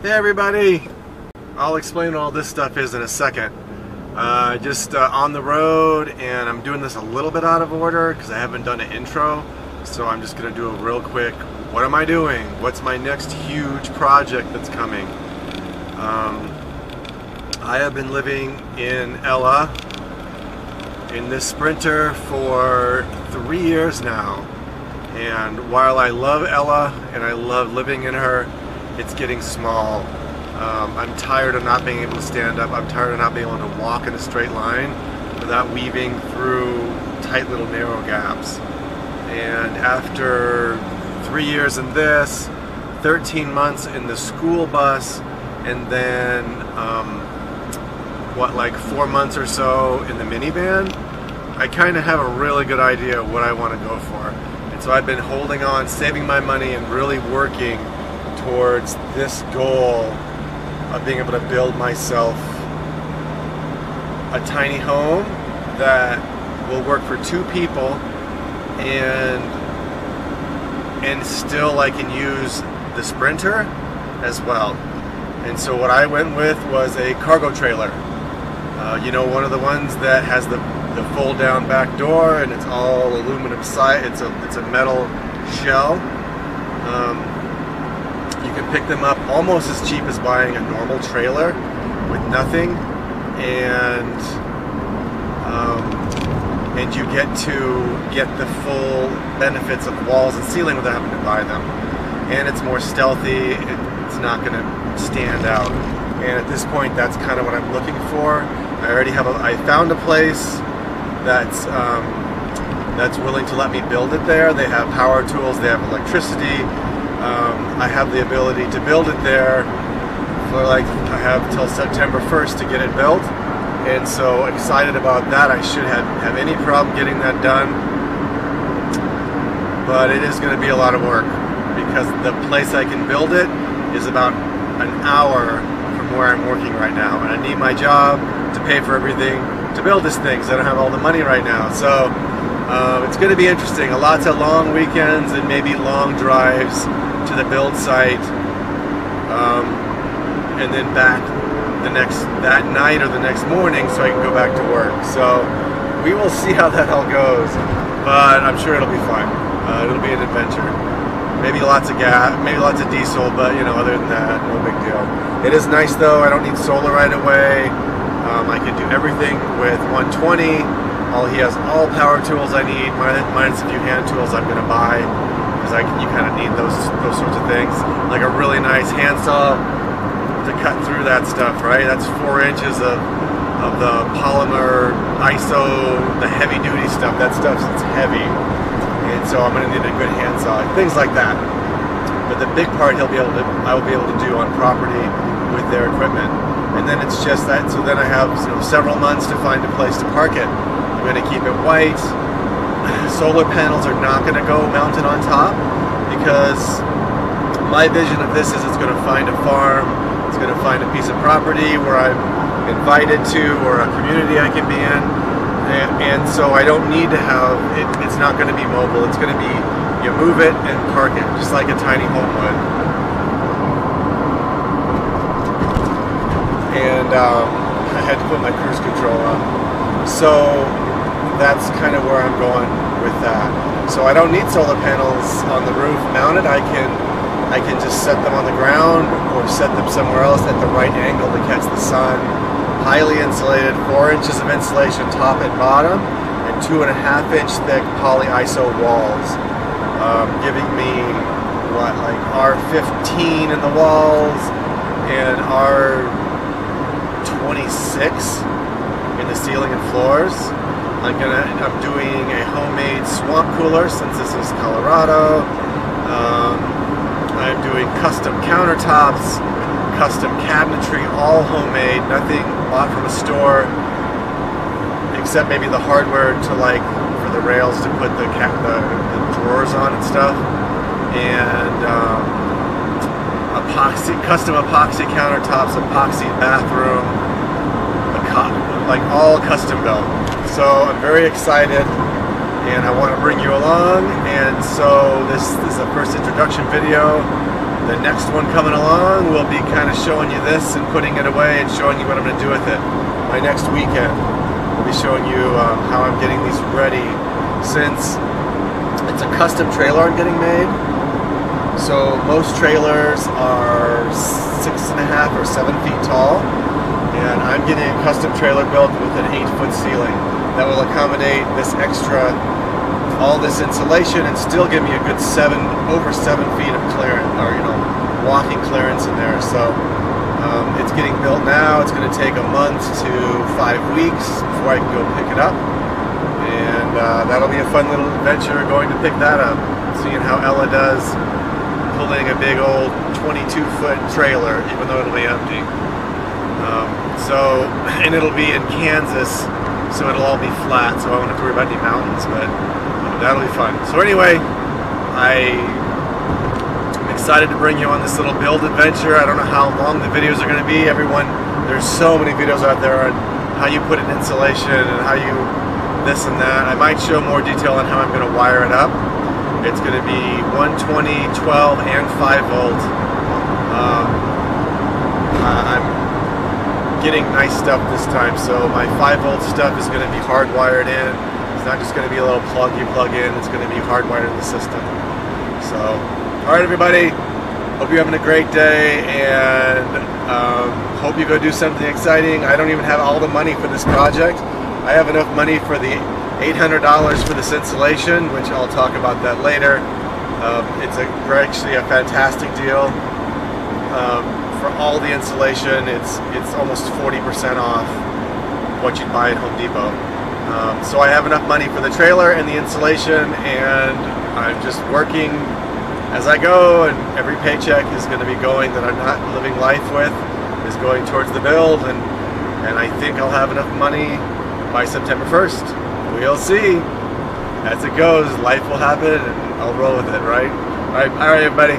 Hey everybody! I'll explain what all this stuff is in a second. Just on the road, and I'm doing this a little bit out of order because I haven't done an intro, so I'm just going to do a real quick, what am I doing? What's my next huge project that's coming? I have been living in Ella, in this Sprinter, for 3 years now, and while I love Ella and I love living in her, it's getting small. I'm tired of not being able to stand up. I'm tired of not being able to walk in a straight line without weaving through tight little narrow gaps. And after 3 years in this, 13 months in the school bus, and then like 4 months or so in the minivan, I kind of have a really good idea of what I want to go for. And so I've been holding on, saving my money, and really working towards this goal of being able to build myself a tiny home that will work for 2 people, and still I can use the Sprinter as well. And so what I went with was a cargo trailer. You know, one of the ones that has the fold down back door, and it's all aluminum side. It's a metal shell. You can pick them up almost as cheap as buying a normal trailer with nothing, and you get the full benefits of walls and ceiling without having to buy them. And it's more stealthy. It's not going to stand out. And at this point, that's kind of what I'm looking for. I found a place that's willing to let me build it there. They have power tools. They have electricity. I have the ability to build it there for I have till September 1st to get it built, and so excited about that. I should have any problem getting that done, but it is going to be a lot of work because the place I can build it is about an hour from where I'm working right now, and I need my job to pay for everything to build this thing, so I don't have all the money right now. So it's going to be interesting. Lots of long weekends and maybe long drives to the build site, and then back that night or the next morning so I can go back to work. So we will see how that all goes, but I'm sure it'll be fun. It'll be an adventure. Maybe lots of gas, maybe lots of diesel, but you know, other than that, no big deal. It is nice though. I don't need solar right away. I can do everything with 120. He has all power tools I need, minus a few hand tools I'm going to buy, because you kind of need those sorts of things, like a really nice handsaw to cut through that stuff, right? That's 4 inches of the polymer ISO, the heavy duty stuff. That stuff's heavy, and so I'm going to need a good handsaw, things like that. But the big part I will be able to do on property with their equipment, and then it's just that. So then I have several months to find a place to park it. I'm going to keep it white. Solar panels are not going to go mounted on top, because my vision of this is it's going to find a farm, it's going to find a piece of property where I'm invited to, or a community I can be in, and so I don't need to have it. It's not going to be mobile. It's going to be, you move it and park it, just like a tiny home would. And I had to put my cruise control on, so that's kind of where I'm going with that. So I don't need solar panels on the roof mounted. I can just set them on the ground or set them somewhere else at the right angle to catch the sun. Highly insulated, 4 inches of insulation top and bottom, and 2.5 inch thick poly ISO walls, giving me like R15 in the walls and R26 in the ceiling and floors. I'm doing a homemade swamp cooler, since this is Colorado. I'm doing custom countertops, custom cabinetry, all homemade, nothing bought from a store, except maybe the hardware for the rails to put the drawers on and stuff, and custom epoxy countertops, epoxy bathroom, all custom built. So I'm very excited, and I want to bring you along. And so this is the first introduction video The next one coming along will be kind of showing you this and putting it away and showing you what I'm going to do with it. My next weekend, I'll be showing you how I'm getting these ready, since it's a custom trailer I'm getting made. So most trailers are 6.5 or 7 feet tall, and I'm getting a custom trailer built with an 8-foot ceiling that will accommodate this extra, all this insulation, and still give me a good over 7 feet of clearance, or walking clearance in there. So it's getting built now. It's going to take a month to 5 weeks before I can go pick it up, and that'll be a fun little adventure going to pick that up, seeing how Ella does pulling a big old 22-foot trailer, even though it'll be empty. And it'll be in Kansas, so it'll all be flat, so I won't have to worry about any mountains, but that'll be fun. So anyway, I'm excited to bring you on this little build adventure. I don't know how long the videos are going to be. There's so many videos out there on how you put in insulation and how you this and that. I might show more detail on how I'm going to wire it up. It's going to be 120, 12, and 5 volt. I'm getting nice stuff this time, so my 5 volt stuff is going to be hardwired in. It's not just going to be a little plug you plug in, it's going to be hardwired in the system. So, alright everybody, hope you're having a great day, and hope you go do something exciting. I don't even have all the money for this project. I have enough money for the $800 for this insulation, which I'll talk about that later. It's actually a fantastic deal. For all the insulation, it's almost 40% off what you'd buy at Home Depot. So I have enough money for the trailer and the insulation, and I'm just working as I go, and every paycheck is going to be going that I'm not living life with is going towards the build, and I think I'll have enough money by September 1st. We'll see. As it goes, life will happen, and I'll roll with it, right? All right, everybody.